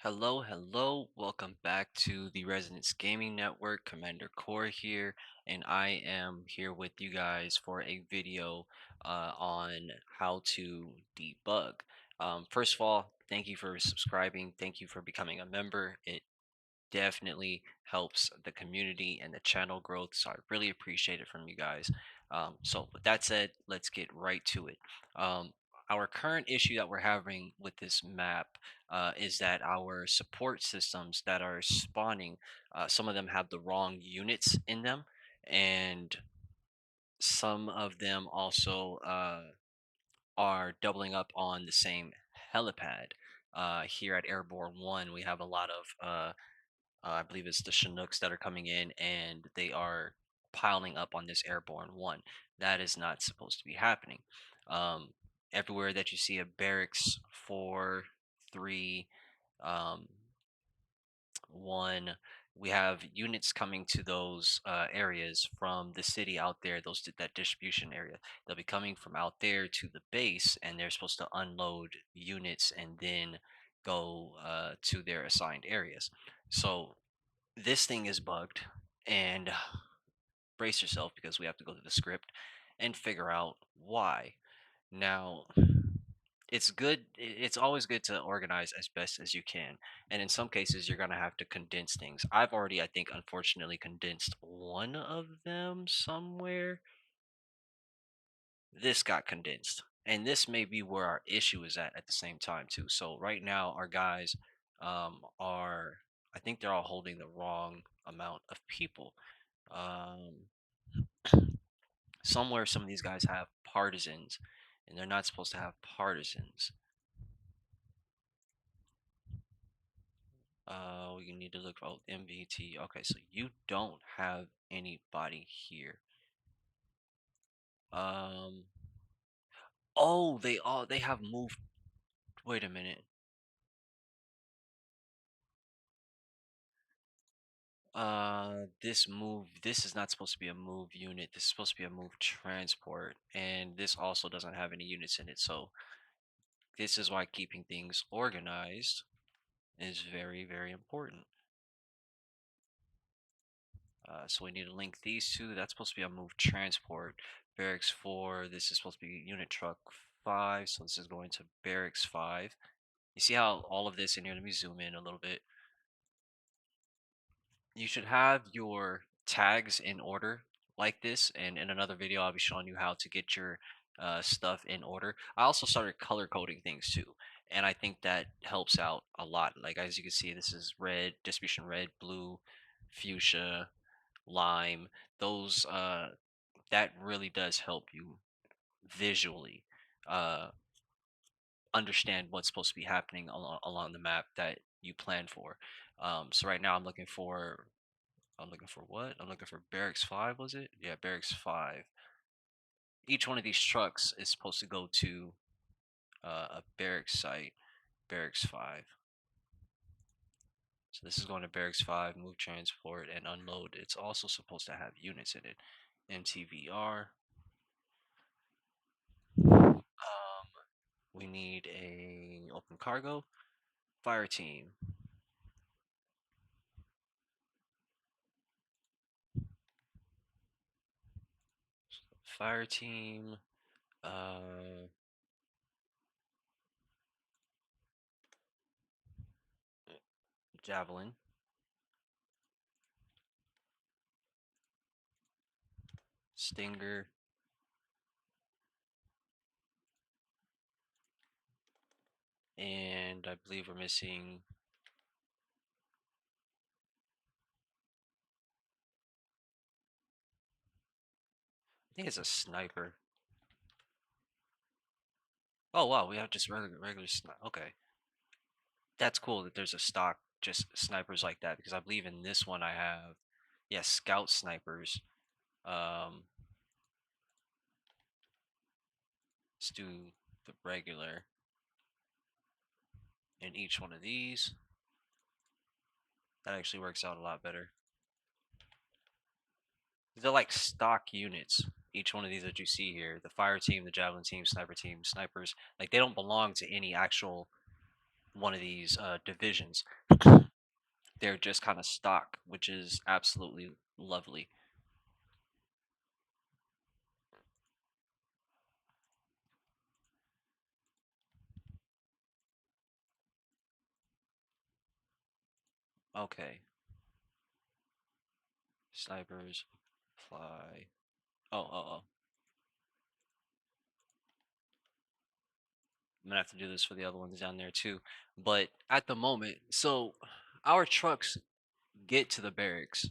Hello, hello. Welcome back to the Resonance Gaming Network. Commander Core here, and I am here with you guys for a video on how to debug. First of all, thank you for subscribing. Thank you for becoming a member. It definitely helps the community and the channel growth. So I really appreciate it from you guys. So with that said, let's get right to it. Um, our current issue that we're having with this map is that our support systems that are spawning, some of them have the wrong units in them, and some of them also are doubling up on the same helipad. Here at Airborne 1, we have a lot of I believe it's the Chinooks that are coming in and they are piling up on this Airborne 1. That is not supposed to be happening. Um, Everywhere that you see a barracks 4, 3, um, 1, we have units coming to those areas from the city out there, that distribution area. They'll be coming from out there to the base, and they're supposed to unload units and then go to their assigned areas. So this thing is bugged, and brace yourself because we have to go to the script and figure out why. Now, it's always good to organize as best as you can, and in some cases you're going to have to condense things. I've already, I think, unfortunately condensed one of them somewhere. This got condensed, and this may be where our issue is at the same time too. So right now our guys are, I think they're all holding the wrong amount of people. um Somewhere some of these guys have partisans, and they're not supposed to have partisans. We need to look for MVT. Okay, so you don't have anybody here. Um, oh, they have moved. Wait a minute. This is not supposed to be a move unit. This is supposed to be a move transport, and this also doesn't have any units in it. So this is why keeping things organized is very, very important. So we need to link these two. That's supposed to be a move transport. Barracks 4. This is supposed to be unit truck 5. So this is going to barracks 5. You see how all of this in here? Let me zoom in a little bit. You should have your tags in order like this. And in another video, I'll be showing you how to get your stuff in order. I also started color coding things too. And I think that helps out a lot. Like as you can see, this is red, distribution red, blue, fuchsia, lime. Those that really does help you visually uh understand what's supposed to be happening along the map that you plan for. So right now I'm looking for what? I'm looking for barracks 5, was it? Yeah, barracks 5. Each one of these trucks is supposed to go to a barracks site, barracks 5. So this is going to barracks 5, move transport and unload. It's also supposed to have units in it. MTVR. We need a open cargo. Fire team. Fire team. Javelin. Stinger. And I believe we're missing. I think it's a sniper. Oh wow, we have just regular sniper. Okay, that's cool that there's a stock just snipers like that, because I believe in this one I have, yeah, scout snipers. Um, let's do the regular in each one of these. That actually works out a lot better. They're like stock units. Each one of these that you see here, the fire team, the javelin team, sniper team, snipers, like they don't belong to any actual one of these divisions. They're just kind of stock, which is absolutely lovely. Okay, snipers fly. Oh. I'm gonna have to do this for the other ones down there too. But at the moment, so our trucks get to the barracks.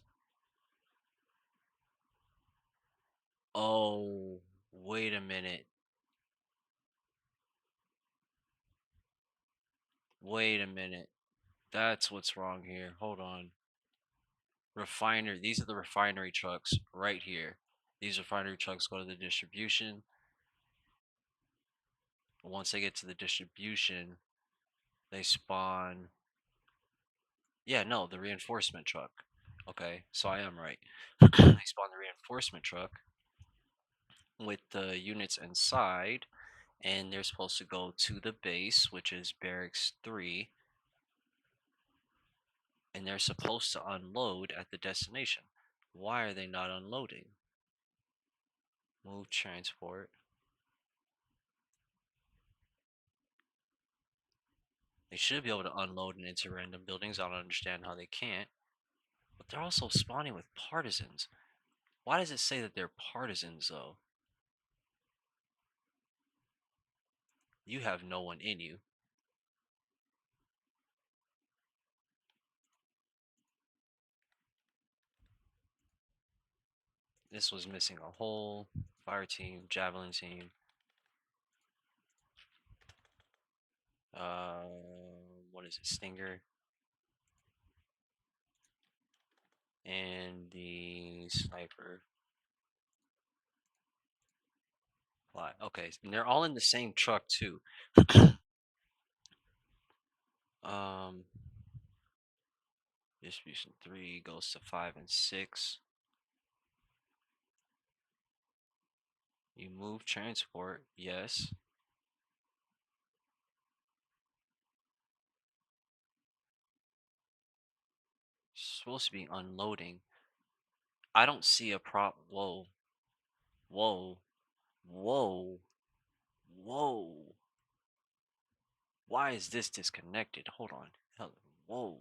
Oh, wait a minute. Wait a minute. That's what's wrong here. Hold on. Refinery. These are the refinery trucks right here. These refinery trucks go to the distribution. Once they get to the distribution, they spawn. Yeah, no, the reinforcement truck. Okay, so I am right. They spawn the reinforcement truck with the units inside, and they're supposed to go to the base, which is barracks 3, and they're supposed to unload at the destination. Why are they not unloading? Move transport. They should be able to unload and into random buildings. I don't understand how they can't. But they're also spawning with partisans. Why does it say that they're partisans, though? You have no one in you. This was missing a whole fire team, javelin team. Uh, what is it? Stinger. And the sniper. Fly. Okay, and they're all in the same truck too. um, distribution 3 goes to 5 and 6. You move transport, yes. Supposed to be unloading. I don't see a prop. Whoa, whoa, whoa, whoa. Why is this disconnected? Hold on. Hell, whoa.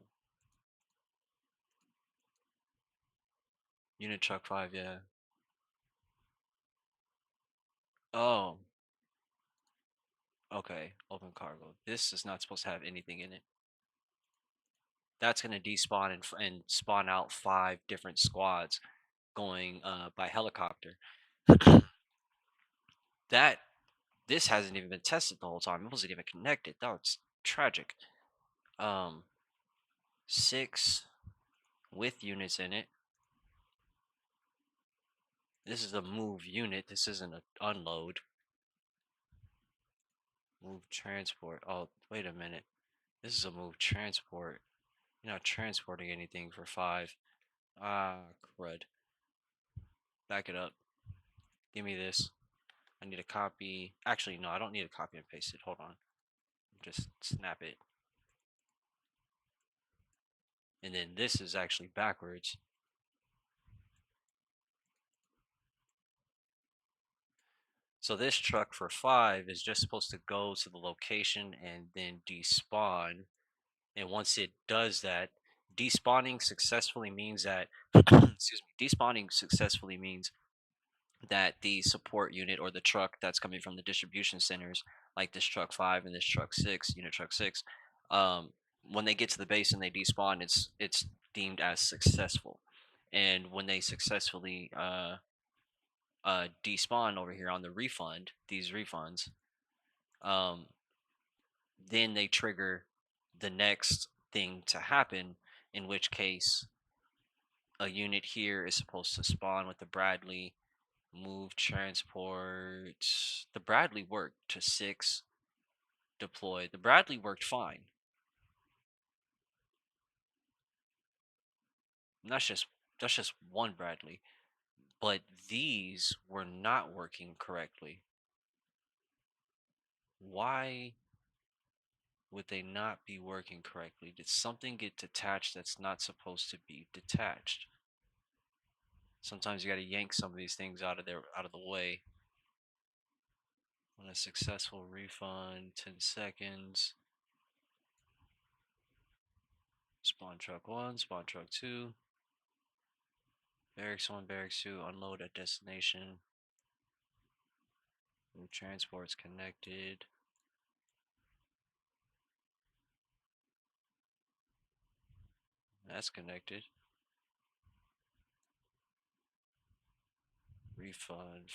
Unit truck 5, yeah. Oh, okay. Open cargo. This is not supposed to have anything in it. That's going to despawn and spawn out 5 different squads going by helicopter. That this hasn't even been tested the whole time. It wasn't even connected. That's tragic. Um, 6 with units in it. This is a move unit. This isn't an unload. Move transport. Oh, wait a minute. This is a move transport. You're not transporting anything for 5. Ah, crud. Back it up. Give me this. I need a copy. Actually, no, I don't need a copy and paste it. Hold on. Just snap it. And then this is actually backwards. So this truck for 5 is just supposed to go to the location and then despawn. And once it does that, despawning successfully means that excuse me, despawning successfully means that the support unit or the truck that's coming from the distribution centers, like this truck 5 and this truck 6, unit truck 6, um, when they get to the base and they despawn, it's deemed as successful. And when they successfully despawn over here on the refund, these refunds, um, then they trigger the next thing to happen, in which case a unit here is supposed to spawn with the Bradley, move transport. The Bradley worked to 6, deploy. The Bradley worked fine. And that's just one Bradley. But these were not working correctly. Why would they not be working correctly? Did something get detached that's not supposed to be detached? Sometimes you got to yank some of these things out of the way. On a successful refund, 10 seconds. Spawn truck 1, spawn truck 2. Barracks 1, barracks 2, unload at destination. New transports connected. That's connected. Refund.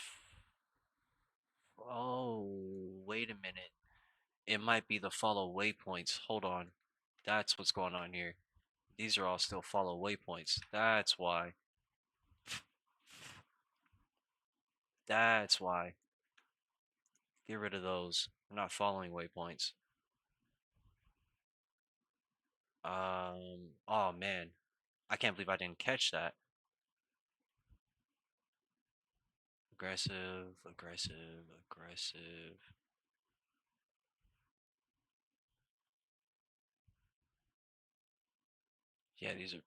Oh, wait a minute. It might be the follow waypoints. Hold on. That's what's going on here. These are all still follow waypoints. That's why. That's why. Get rid of those. We're not following waypoints. Oh man. I can't believe I didn't catch that. Aggressive, aggressive, aggressive. Yeah, these are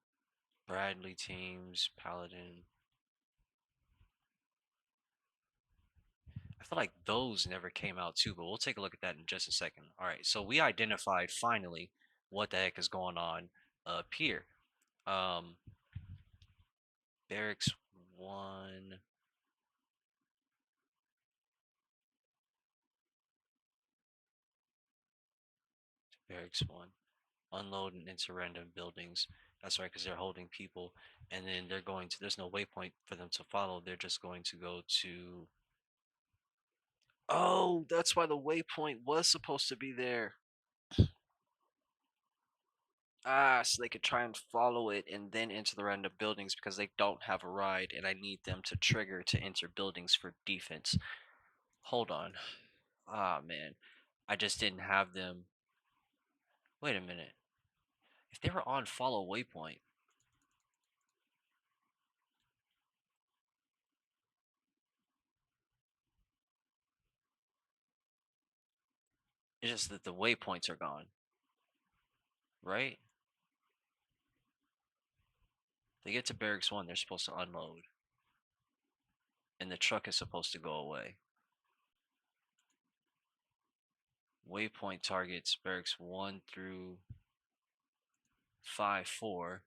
Bradley teams, Paladin. I feel like those never came out too, but we'll take a look at that in just a second. All right, so we identified finally what the heck is going on up here. Um, Barracks 1. Barracks 1. Unload and enter random buildings. That's right, because they're holding people. And then they're going to, there's no waypoint for them to follow. They're just going to go to. Oh, that's why the waypoint was supposed to be there. Ah, so they could try and follow it and then enter the random buildings because they don't have a ride and I need them to trigger to enter buildings for defense. Hold on. Ah, man. I just didn't have them. Wait a minute. If they were on follow waypoint, it's just that the waypoints are gone, right? They get to barracks 1, they're supposed to unload. And the truck is supposed to go away. Waypoint targets barracks 1 through 5-4.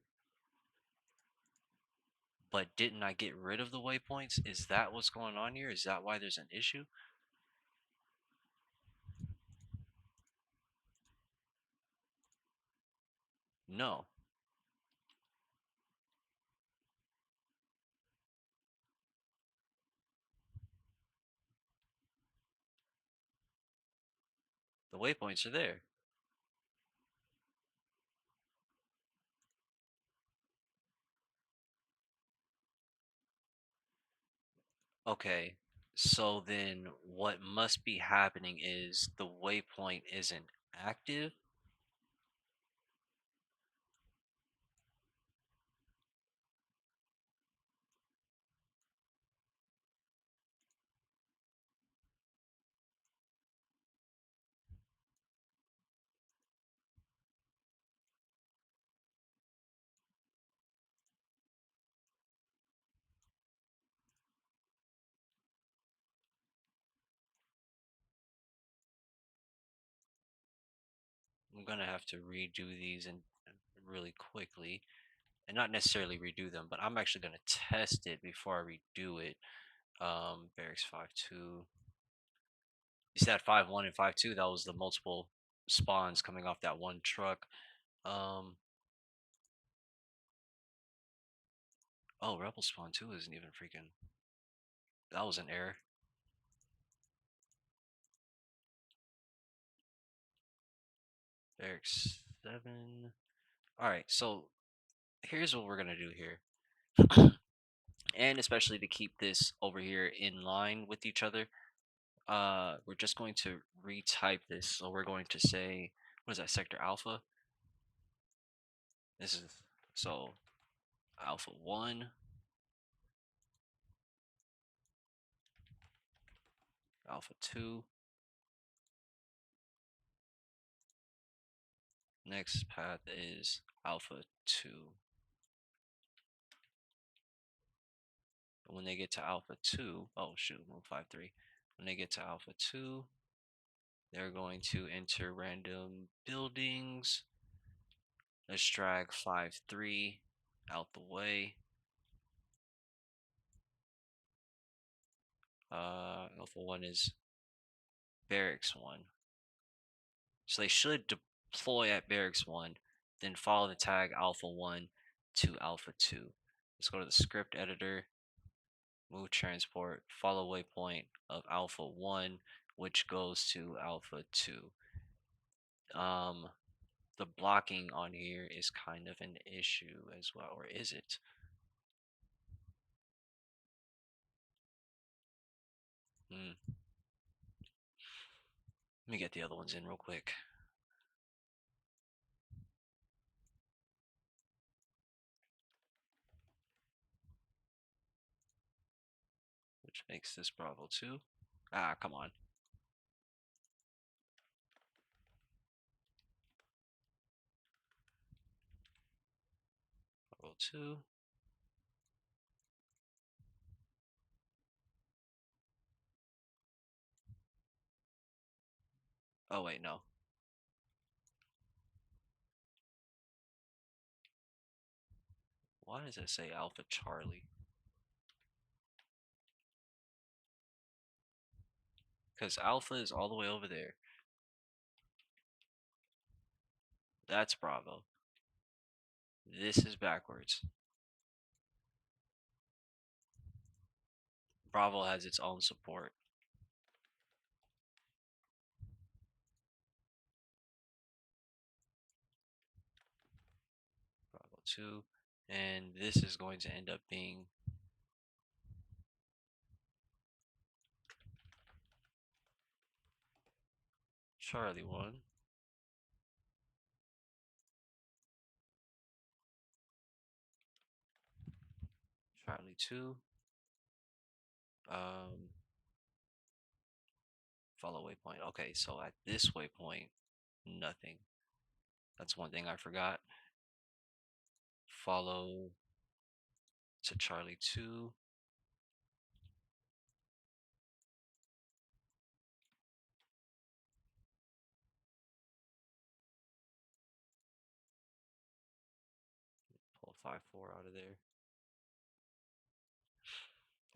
But didn't I get rid of the waypoints? Is that what's going on here? Is that why there's an issue? No. The waypoints are there. Okay. So then what must be happening is the waypoint isn't active. I'm gonna have to redo these and really quickly. And not necessarily redo them, but I'm actually gonna test it before I redo it. Barracks 5-2. You said 5-1 and 5-2. That was the multiple spawns coming off that one truck. Um, oh, Rebel spawn 2 isn't even freaking. That was an error. Barracks 7. All right, so here's what we're gonna do here, and especially to keep this over here in line with each other, we're just going to retype this. So we're going to say, what is that, sector alpha? This is so alpha 1, alpha 2, Next path is Alpha 2. When they get to Alpha 2, oh shoot, move 5-3. When they get to Alpha 2, they're going to enter random buildings. Let's drag 5-3 out the way. Alpha 1 is Barracks 1. So they should deploy at Barracks 1, then follow the tag Alpha 1 to Alpha 2. Let's go to the script editor, move transport, follow waypoint of Alpha 1, which goes to Alpha 2. The blocking on here is kind of an issue as well, or is it? Let me get the other ones in real quick. Which makes this Bravo 2. Ah, come on. Bravo 2. Oh, wait, no. Why does it say Alpha Charlie? Because Alpha is all the way over there. That's Bravo. This is backwards. Bravo has its own support. Bravo 2. And this is going to end up being Charlie 1. Charlie 2. Follow waypoint. Okay, so at this waypoint, nothing. That's one thing I forgot. Follow to Charlie 2. Pull 5-4 out of there.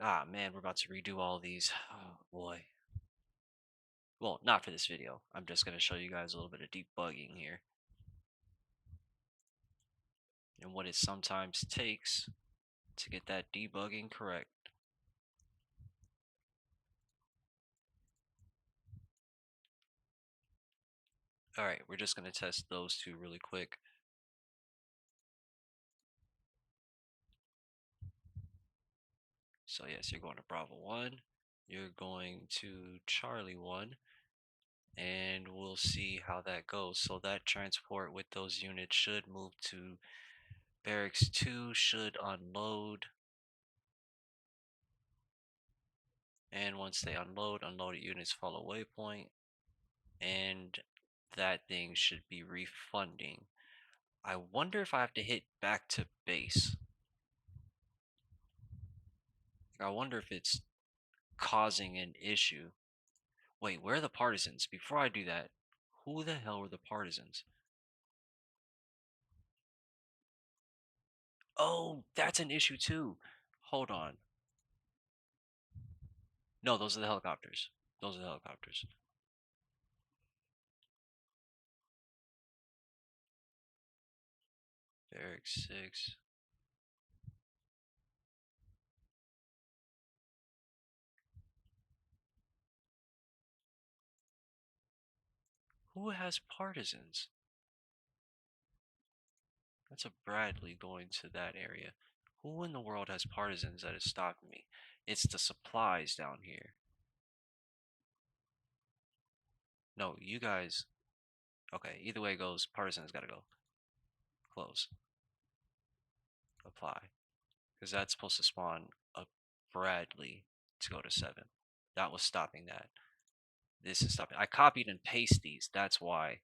Ah, man, we're about to redo all these. Oh, boy. Well, not for this video. I'm just going to show you guys a little bit of debugging here. And what it sometimes takes to get that debugging correct. Alright, we're just going to test those two really quick. So yes, you're going to Bravo 1. You're going to Charlie 1. And we'll see how that goes. So that transport with those units should move to Barracks 2, should unload. And once they unloaded units follow waypoint. And that thing should be refunding. I wonder if I have to hit back to base. I wonder if it's causing an issue. Wait, where are the partisans? Before I do that, who the hell were the partisans? Oh, that's an issue too. Hold on. No, those are the helicopters. Those are the helicopters. Barracks 6. Who has partisans? That's a Bradley going to that area. Who in the world has partisans that is stopping me? It's the supplies down here. No, you guys. Okay, either way it goes, partisans gotta go. Close. Apply. Because that's supposed to spawn a Bradley to go to 7. That was stopping that. This is stopping. I copied and pasted these. That's why.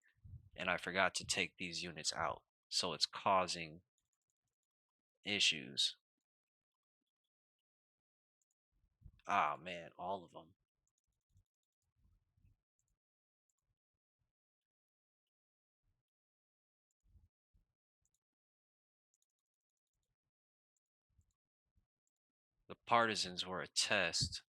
and I forgot to take these units out. So it's causing issues. Ah, man, all of them. The partisans were a test.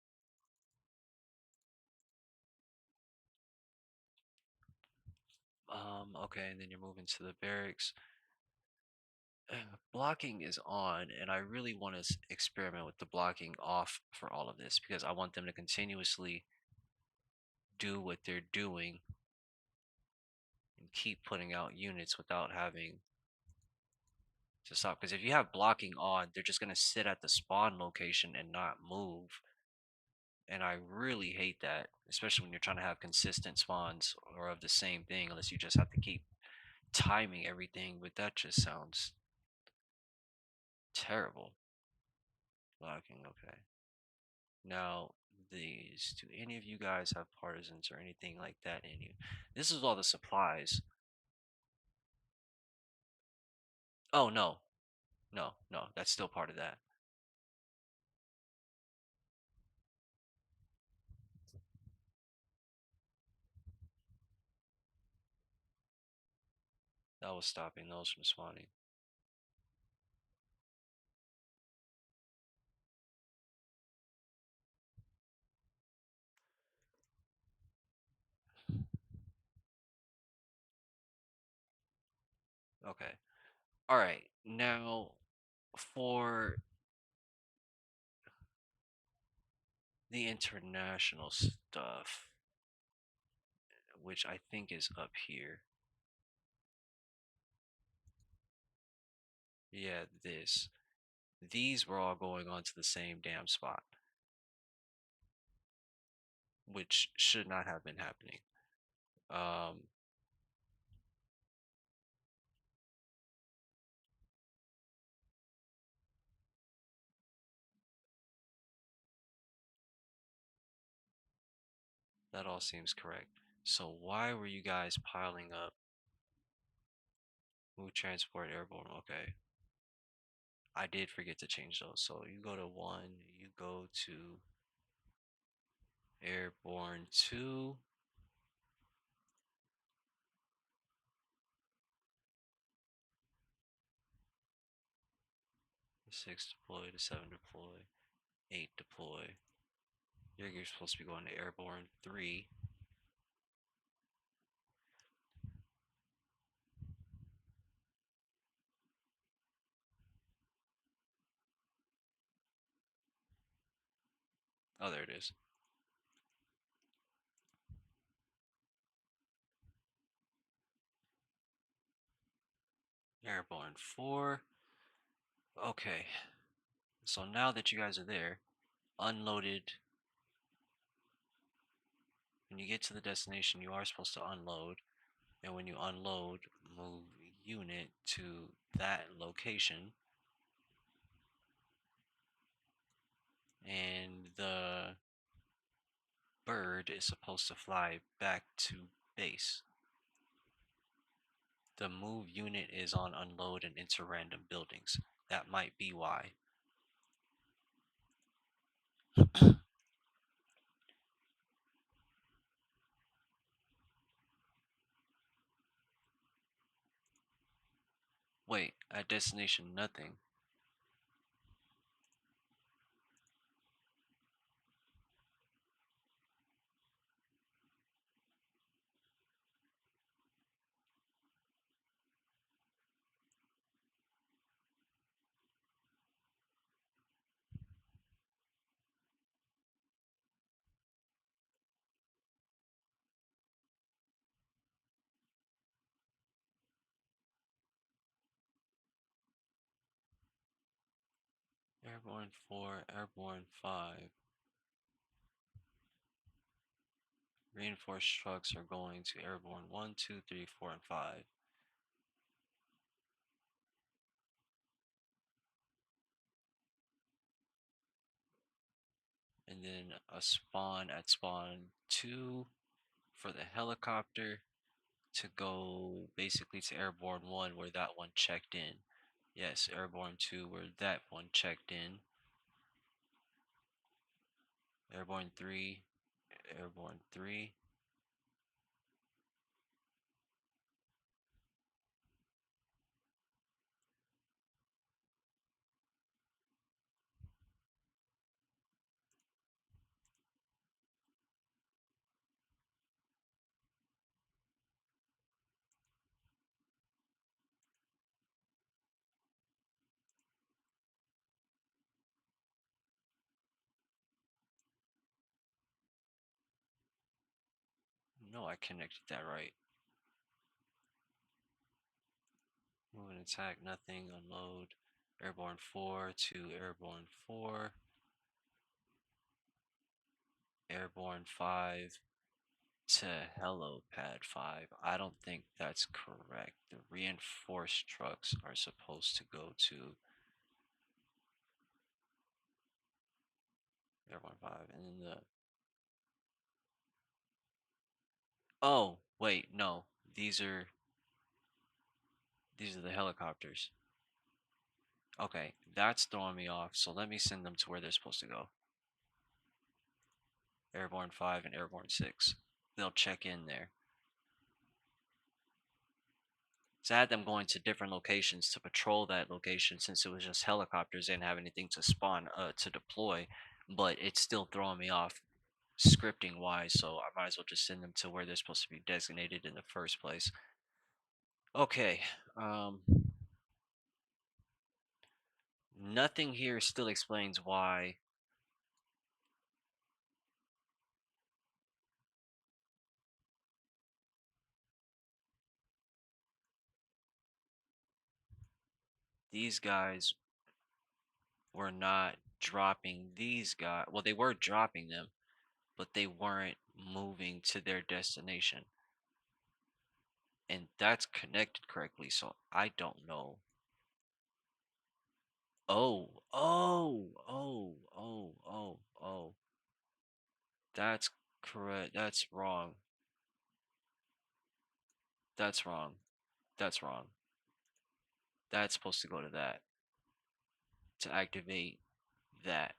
Okay, and then you're moving to the barracks. Blocking is on, and I really want to experiment with the blocking off for all of this because I want them to continuously do what they're doing and keep putting out units without having to stop. Because if you have blocking on, they're just going to sit at the spawn location and not move. And I really hate that, especially when you're trying to have consistent spawns or of the same thing, unless you just have to keep timing everything. But that just sounds terrible. Blocking, okay. Now, these, do any of you guys have partisans or anything like that in you? This is all the supplies. Oh, no. No, no, that's still part of that. That was stopping those from spawning. Okay. All right. Now, for the international stuff, which I think is up here. Yeah, this. These were all going on to the same damn spot, which should not have been happening. Um, that all seems correct. So why were you guys piling up? Move transport airborne. Okay. I did forget to change those. So you go to 1, you go to airborne 2. 6 deploy to 7 deploy, 8 deploy. You're supposed to be going to airborne 3. Oh, there it is. Airborne 4. Okay. So now that you guys are there, unloaded. When you get to the destination, you are supposed to unload. And when you unload, move unit to that location. And the bird is supposed to fly back to base. The move unit is on unload and enter random buildings. That might be why. Wait, at destination nothing. Airborne 4, Airborne 5. Reinforced trucks are going to Airborne 1, 2, 3, 4, and 5. And then a spawn at spawn 2 for the helicopter. to go basically to Airborne 1 where that one checked in. Yes, Airborne 2 where that one checked in. Airborne 3, Airborne 3. No, I connected that right. Move and attack, nothing, unload. Airborne 4 to Airborne 4. Airborne 5 to Helipad 5. I don't think that's correct. The reinforced trucks are supposed to go to Airborne 5. And then the... Oh, wait, no. These are the helicopters. Okay, that's throwing me off. So let me send them to where they're supposed to go. Airborne 5 and Airborne 6. They'll check in there. So I had them going to different locations to patrol that location since it was just helicopters. They didn't have anything to spawn to deploy, but it's still throwing me off scripting wise, so I might as well just send them to where they're supposed to be designated in the first place. Okay. Nothing here still explains why these guys were not dropping these guys. Well, they were dropping them, but they weren't moving to their destination. And that's connected correctly, so I don't know. Oh, oh, oh, oh, oh, oh. That's correct. That's wrong. That's wrong. That's wrong. That's supposed to go to that to activate that.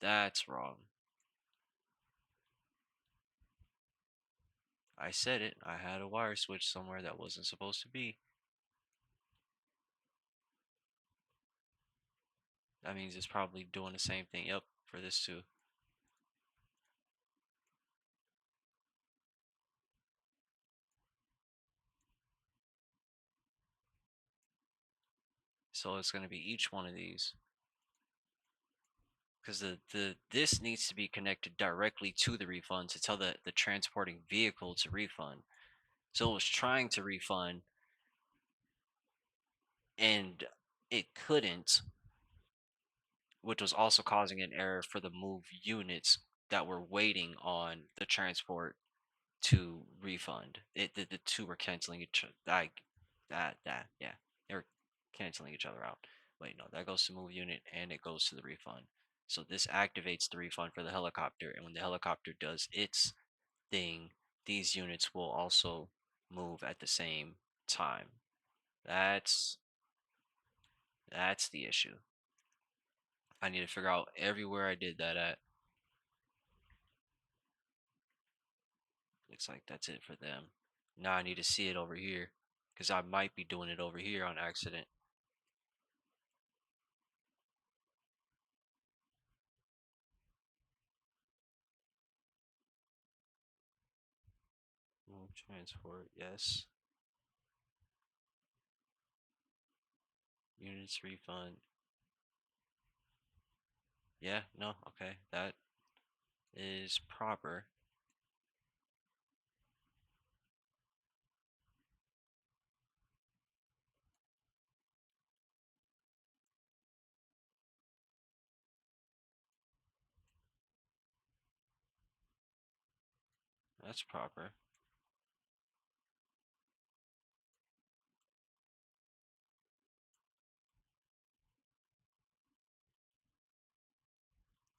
That's wrong. I said it. I had a wire switch somewhere that wasn't supposed to be. That means it's probably doing the same thing. Yep, for this too. So it's going to be each one of these. Because this needs to be connected directly to the refund to tell the transporting vehicle to refund. So it was trying to refund and it couldn't, which was also causing an error for the move units that were waiting on the transport to refund. The two were canceling each other. Like that yeah, they were canceling each other out. Wait, no, that goes to move unit and it goes to the refund. So this activates the refund for the helicopter, and when the helicopter does its thing, these units will also move at the same time. That's that's the issue. I need to figure out everywhere I did that at. Looks like that's it for them. Now I need to see it over here because I might be doing it over here on accident. Move transport, yes. Units refund. Yeah, no, okay. That is proper. That's proper.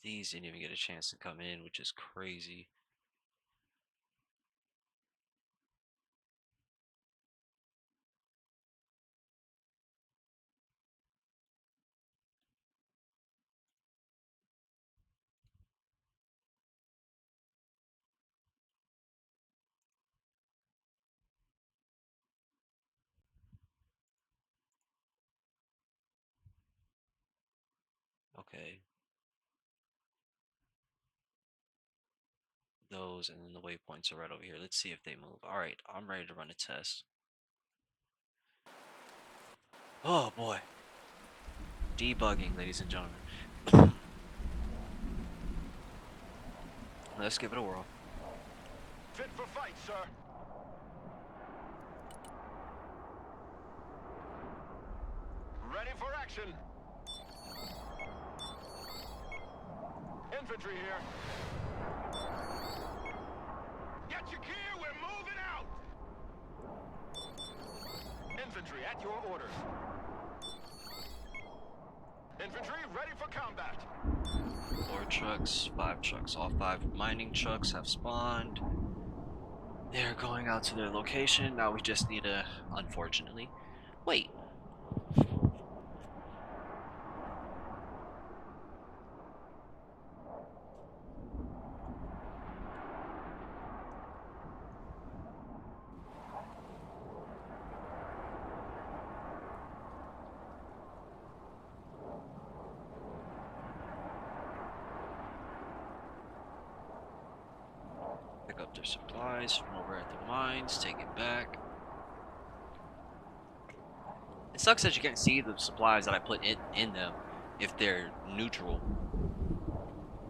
These didn't even get a chance to come in, which is crazy. Okay. Those and then the waypoints are right over here. Let's see if they move. All right, I'm ready to run a test. Oh boy. Debugging, ladies and gentlemen. Let's give it a whirl. Fit for fight, sir. Ready for action. Infantry here. Get your gear, we're moving out! Infantry at your orders. Infantry ready for combat. 4 trucks, 5 trucks. All 5 mining trucks have spawned. They're going out to their location. Now we just need to, unfortunately, wait. Pick up their supplies from over at the mines, take it back. It sucks that you can't see the supplies that I put in them if they're neutral.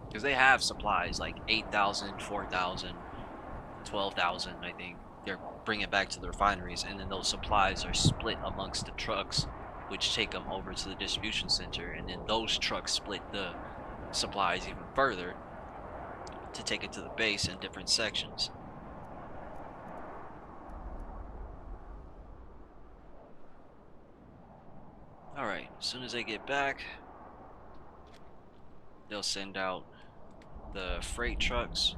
Because they have supplies like 8,000, 4,000, 12,000, I think. They're bringing it back to the refineries, and then those supplies are split amongst the trucks, which take them over to the distribution center, and then those trucks split the supplies even further to take it to the base in different sections. Alright, as soon as they get back, they'll send out the freight trucks.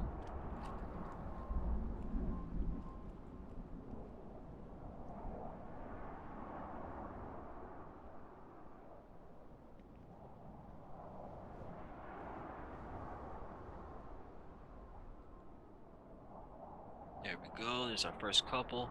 There we go, there's our first couple.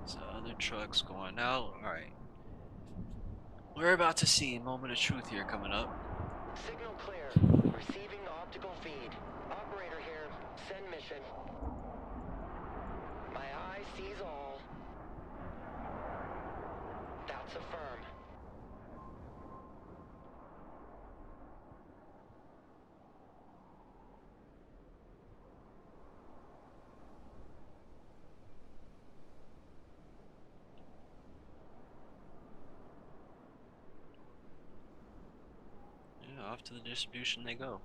So other trucks going out. Alright. We're about to see a moment of truth here coming up. Signal clear. Receiving optical feed. Operator here. Send mission. My eye sees all. That's affirm. Yeah, off to the distribution they go.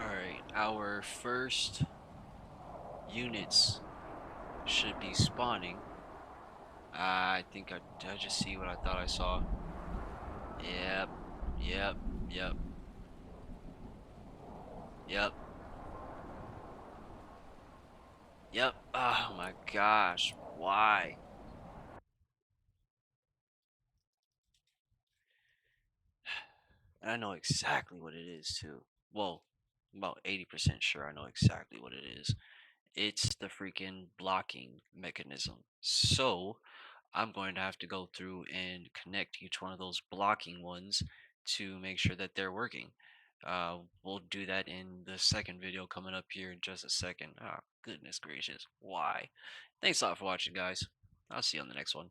Alright, our first units should be spawning. I think did I just see what I thought I saw? Yep, yep, yep, yep, yep. Oh my gosh, why? And I know exactly what it is too. Well, about 80% sure I know exactly what it is. It's the freaking blocking mechanism. So I'm going to have to go through and connect each one of those blocking ones to make sure that they're working. We'll do that in the second video coming up here in just a second. Ah, goodness gracious. Why? Thanks a lot for watching, guys. I'll see you on the next one.